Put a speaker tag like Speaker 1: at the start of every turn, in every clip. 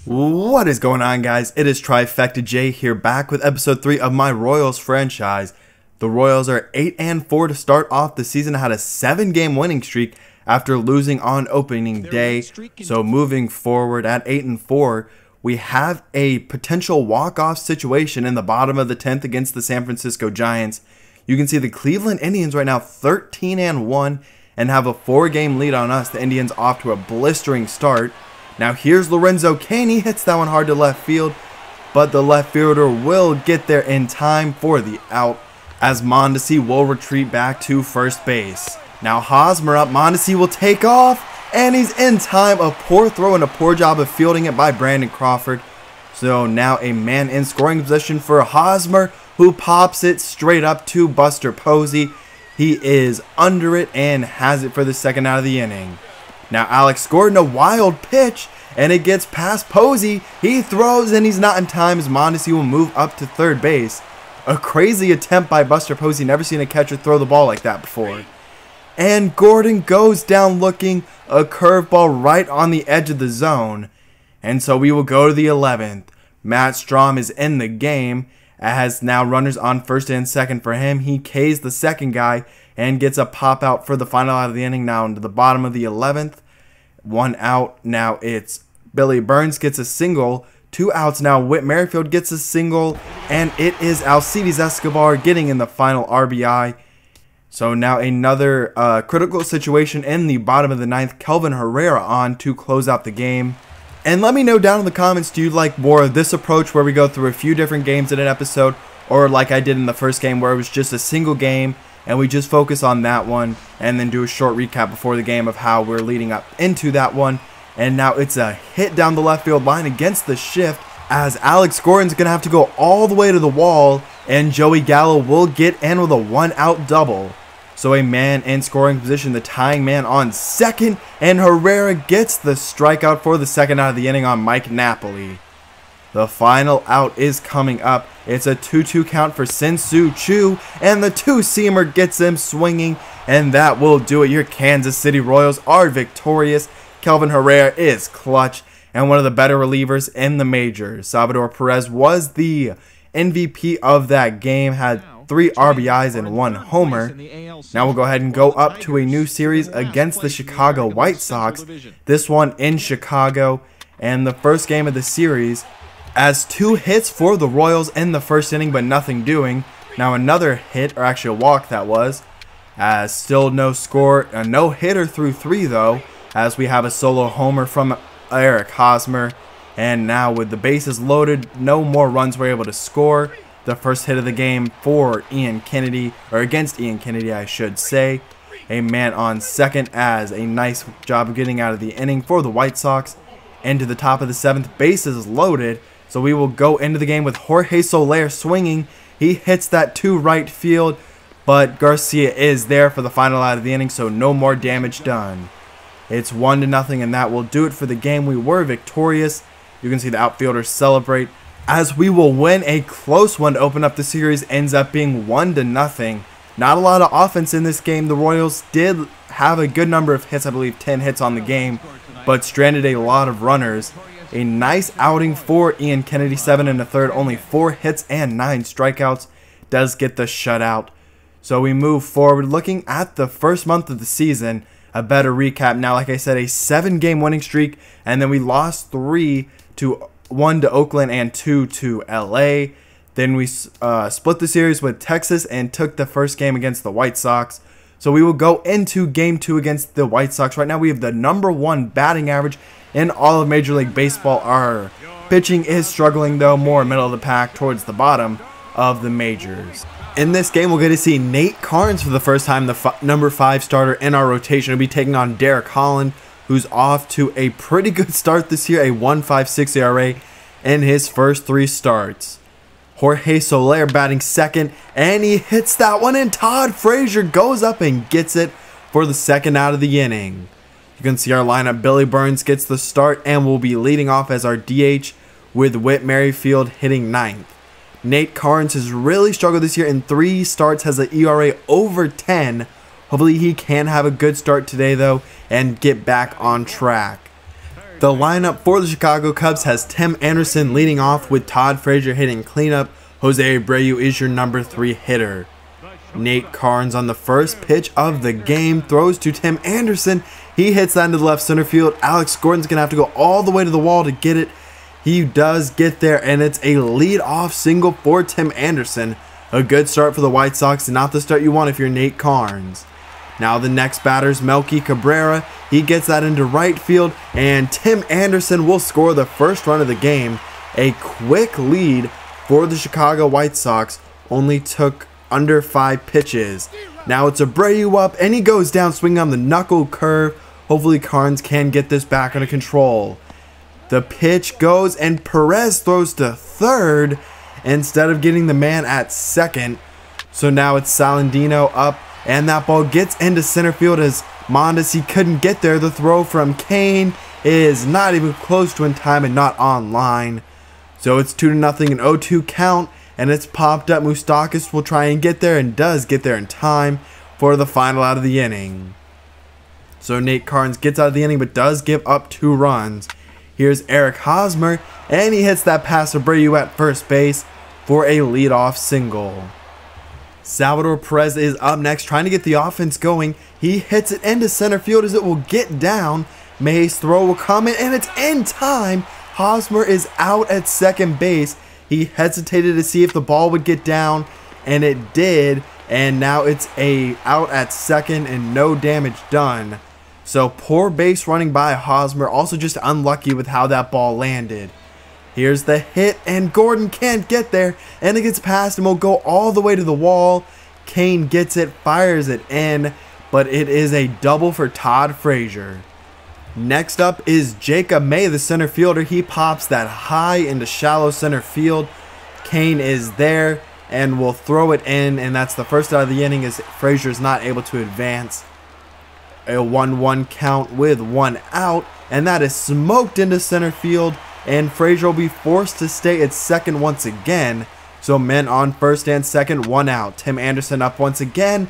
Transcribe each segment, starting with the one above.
Speaker 1: What is going on, guys? It is Trifecta J here, back with episode 3 of my Royals franchise. The Royals are 8-4 to start off the season, had a 7-game winning streak after losing on opening day. So moving forward at 8-4, we have a potential walk-off situation in the bottom of the 10th against the San Francisco Giants. You can see the Cleveland Indians right now 13-1 and have a 4-game lead on us. The Indians off to a blistering start. Now here's Lorenzo Cain. He hits that one hard to left field, but the left fielder will get there in time for the out, as Mondesi will retreat back to first base. Now Hosmer up, Mondesi will take off, and he's in time. A poor throw and a poor job of fielding it by Brandon Crawford. So now a man in scoring position for Hosmer, who pops it straight up to Buster Posey. He is under it and has it for the second out of the inning. Now Alex Gordon, a wild pitch, and it gets past Posey. He throws and he's not in time as Mondesi will move up to third base. A crazy attempt by Buster Posey. Never seen a catcher throw the ball like that before. And Gordon goes down looking, a curveball right on the edge of the zone. And so we will go to the 11th. Matt Strom is in the game. Has now runners on first and second for him. He K's the second guy and gets a pop out for the final out of the inning. Now into the bottom of the 11th. 1 out. Now it's Billy Burns gets a single. 2 outs now. Whit Merrifield gets a single. And it is Alcides Escobar getting in the final RBI. So now another critical situation in the bottom of the 9th. Kelvin Herrera on to close out the game. And let me know down in the comments, do you like more of this approach where we go through a few different games in an episode, or like I did in the first game where it was just a single game and we just focus on that one and then do a short recap before the game of how we're leading up into that one. And now it's a hit down the left field line against the shift, as Alex Gordon's going to have to go all the way to the wall, and Joey Gallo will get in with a 1-out double. So a man in scoring position, the tying man on second, and Herrera gets the strikeout for the second out of the inning on Mike Napoli. The final out is coming up. It's a 2-2 count for Sin-Soo Choo, and the two-seamer gets him swinging, and that will do it. Your Kansas City Royals are victorious. Kelvin Herrera is clutch and one of the better relievers in the majors. Salvador Perez was the MVP of that game, had 3 RBIs and 1 homer. Now we'll go ahead and go up to a new series against the Chicago White Sox. This one in Chicago, and the first game of the series, as 2 hits for the Royals in the first inning but nothing doing. Now another hit, or actually a walk that was, as still no score. A no-hitter through 3 though, as we have a solo homer from Eric Hosmer. And now with the bases loaded, no more runs were able to score. The first hit of the game for Ian Kennedy, or against Ian Kennedy I should say. A man on second, as a nice job of getting out of the inning for the White Sox. Into the top of the 7th, bases loaded. So we will go into the game with Jorge Soler swinging. He hits that to right field, but Garcia is there for the final out of the inning, so no more damage done. It's 1-0, and that will do it for the game. We were victorious. You can see the outfielders celebrate, as we will win a close one to open up the series. Ends up being 1-0. Not a lot of offense in this game. The Royals did have a good number of hits, I believe 10 hits on the game, but stranded a lot of runners. A nice outing for Ian Kennedy, 7 1/3, only 4 hits and 9 strikeouts. Does get the shutout. So we move forward, looking at the first month of the season. A better recap now, like I said, a 7-game winning streak, and then we lost 3 to 1 to Oakland and 2 to LA. Then we split the series with Texas and took the first game against the White Sox. So we will go into game 2 against the White Sox. Right now we have the #1 batting average in all of Major League Baseball. Our pitching is struggling though, more middle of the pack towards the bottom of the majors. In this game, we'll get to see Nate Carnes for the first time, the #5 starter in our rotation. He'll be taking on Derek Holland, who's off to a pretty good start this year, a 1.56 ERA in his first 3 starts. Jorge Soler batting second, and he hits that one, and Todd Frazier goes up and gets it for the second out of the inning. You can see our lineup. Billy Burns gets the start and will be leading off as our DH, with Whit Merrifield hitting 9th. Nate Carnes has really struggled this year. In 3 starts, has an ERA over 10. Hopefully he can have a good start today though and get back on track. The lineup for the Chicago Cubs has Tim Anderson leading off with Todd Frazier hitting cleanup. Jose Abreu is your number 3 hitter. Nate Carnes on the first pitch of the game throws to Tim Anderson. He hits that into the left center field. Alex Gordon's going to have to go all the way to the wall to get it. He does get there, and it's a lead-off single for Tim Anderson. A good start for the White Sox, not the start you want if you're Nate Carnes. Now the next batter's Melky Cabrera. He gets that into right field, and Tim Anderson will score the first run of the game. A quick lead for the Chicago White Sox. Only took under 5 pitches. Now it's Abreu up, and he goes down swinging on the knuckle curve. Hopefully Carnes can get this back under control. The pitch goes, and Perez throws to third instead of getting the man at second. So now it's Salandino up, and that ball gets into center field as Mondes, he couldn't get there. The throw from Kane is not even close to in time and not on line. So it's 2-0, an 0-2 count, and it's popped up. Moustakas will try and get there and does get there in time for the final out of the inning. So Nate Carnes gets out of the inning but does give up 2 runs. Here's Eric Hosmer, and he hits that past Abreu at first base for a leadoff single. Salvador Perez is up next, trying to get the offense going. He hits it into center field as it will get down. May's throw will come in, and it's in time. Hosmer is out at second base. He hesitated to see if the ball would get down, and it did. And now it's a out at second and no damage done. So poor base running by Hosmer, also just unlucky with how that ball landed. Here's the hit, and Gordon can't get there, and it gets past and will go all the way to the wall. Kane gets it, fires it in, but it is a double for Todd Frazier. Next up is Jacob May, the center fielder. He pops that high into shallow center field. Kane is there and will throw it in, and that's the first out of the inning as Frazier is not able to advance. A 1-1 count with 1 out, and that is smoked into center field. And Frazier will be forced to stay at second once again. So men on first and second, 1 out. Tim Anderson up once again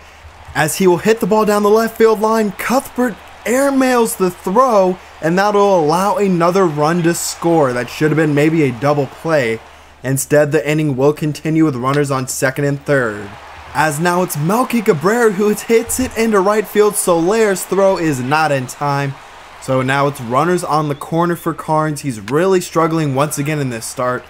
Speaker 1: as he will hit the ball down the left field line. Cuthbert airmails the throw, and that will allow another run to score. That should have been maybe a double play. Instead, the inning will continue with runners on second and third. As now it's Melky Cabrera who hits it into right field. Soler's throw is not in time. So now it's runners on the corner for Carnes. He's really struggling once again in this start.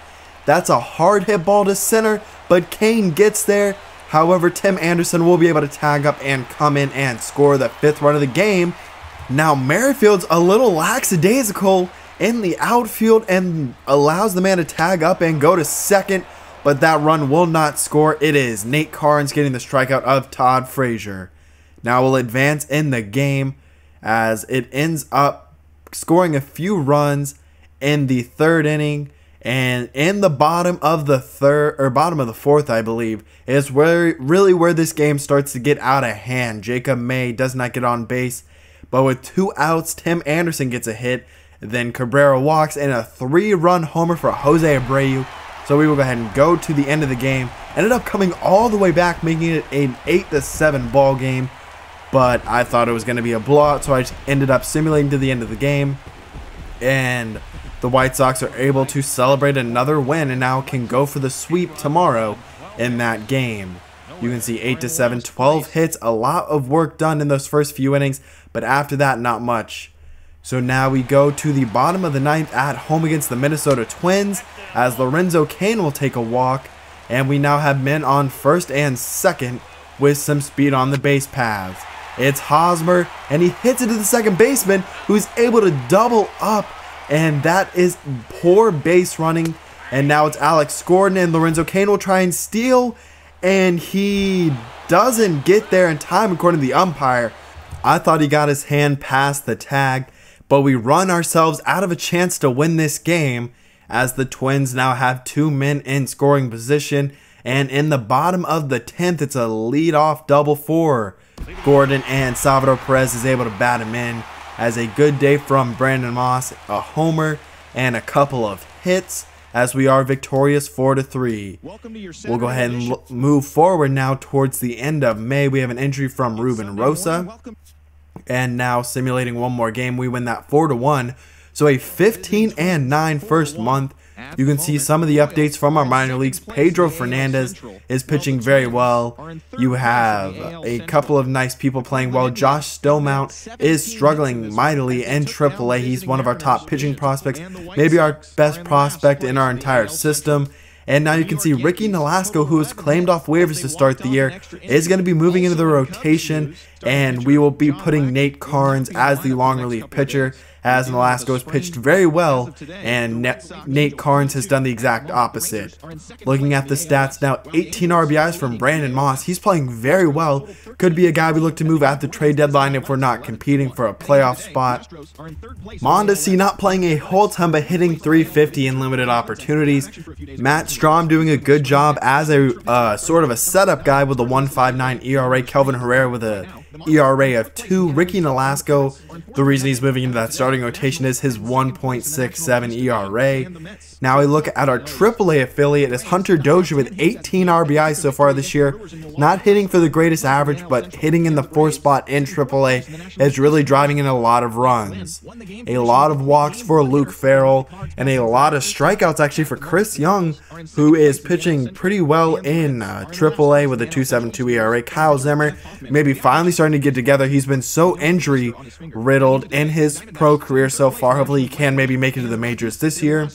Speaker 1: That's a hard hit ball to center, but Kane gets there. However, Tim Anderson will be able to tag up and come in and score the 5th run of the game. Now Merrifield's a little lackadaisical in the outfield and allows the man to tag up and go to second, but that run will not score. It is Nate Carnes getting the strikeout of Todd Frazier. Now we'll advance in the game as it ends up scoring a few runs in the 3rd inning, and in the bottom of the 4th, I believe, is where this game starts to get out of hand. Jacob May does not get on base, but with 2 outs, Tim Anderson gets a hit. Then Cabrera walks, and a 3-run homer for Jose Abreu. So we will go ahead and go to the end of the game. Ended up coming all the way back, making it an 8-7 ball game. But I thought it was going to be a blowout, so I just ended up simulating to the end of the game. And the White Sox are able to celebrate another win and now can go for the sweep tomorrow in that game. You can see 8-7, 12 hits, a lot of work done in those first few innings, but after that, not much. So now we go to the bottom of the 9th at home against the Minnesota Twins as Lorenzo Cain will take a walk, and we now have men on first and second with some speed on the base paths. It's Hosmer, and he hits it to the second baseman, who's able to double up, and that is poor base running. And now it's Alex Gordon, and Lorenzo Cain will try and steal, and he doesn't get there in time according to the umpire. I thought he got his hand past the tag, but we run ourselves out of a chance to win this game as the Twins now have 2 men in scoring position, and in the bottom of the 10th, it's a leadoff double for Gordon, and Salvador Perez is able to bat him in as a good day from Brandon Moss, a homer and a couple of hits as we are victorious 4-3. We'll go ahead and move forward now towards the end of May. We have an injury from Ruben Rosa, and now simulating one more game, we win that 4-1. So a 15-9 first month. You can see some of the updates from our minor leagues. Pedro Fernandez is pitching very well. You have a couple of nice people playing well. Josh Stillmount is struggling mightily in AAA. He's one of our top pitching prospects, maybe our best prospect in our entire system. And now you can see Ricky Nolasco, who was claimed off waivers to start the year, is going to be moving into the rotation, and we will be putting Nate Carnes as the long relief pitcher, as Nolasco has pitched very well, and Nate Carnes has done the exact opposite. Looking at the stats now, 18 RBIs from Brandon Moss. He's playing very well. Could be a guy we look to move at the trade deadline if we're not competing for a playoff spot. Mondesi not playing a whole ton, but hitting .350 in limited opportunities. Matt Strom doing a good job as a sort of a setup guy with a 1.59 ERA. Kelvin Herrera with a ERA of 2. Ricky Nolasco, the reason he's moving into that starting rotation is his 1.67 ERA. Now we look at our AAA affiliate is Hunter Dozier with 18 RBIs so far this year. Not hitting for the greatest average, but hitting in the 4th spot in AAA is really driving in a lot of runs. A lot of walks for Luke Farrell, and a lot of strikeouts actually for Chris Young, who is pitching pretty well in AAA with a 2.72 ERA. Kyle Zimmer maybe finally starting to get together. He's been so injury riddled in his pro career so far. Hopefully he can maybe make it to the majors this year.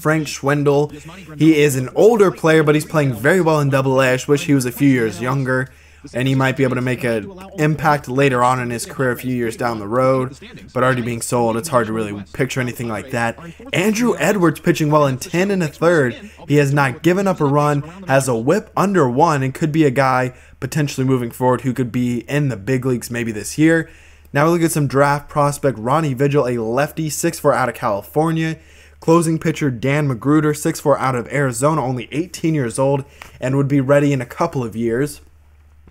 Speaker 1: Frank Schwindel, he is an older player, but he's playing very well in AA. I wish he was a few years younger, and he might be able to make an impact later on in his career, a few years down the road, but already being sold, it's hard to really picture anything like that. Andrew Edwards pitching well in 10 1/3. He has not given up a run, has a whip under 1, and could be a guy potentially moving forward who could be in the big leagues maybe this year. Now we look at some draft prospect. Ronnie Vigil, a lefty, 6'4" out of California. Closing pitcher Dan Magruder, 6'4" out of Arizona, only 18 years old, and would be ready in a couple of years.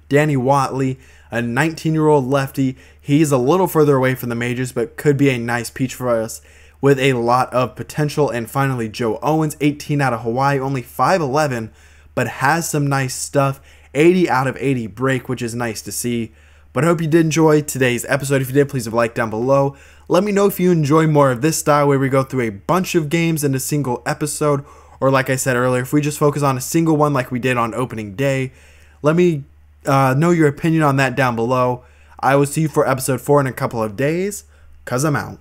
Speaker 1: Danny Watley, a 19-year-old lefty. He's a little further away from the majors, but could be a nice peach for us with a lot of potential. And finally, Joe Owens, 18 out of Hawaii, only 5'11", but has some nice stuff. 80 out of 80 break, which is nice to see. But I hope you did enjoy today's episode. If you did, please leave a like down below. Let me know if you enjoy more of this style where we go through a bunch of games in a single episode, or like I said earlier, if we just focus on a single one like we did on opening day. Let me know your opinion on that down below. I will see you for episode 4 in a couple of days, 'cause I'm out.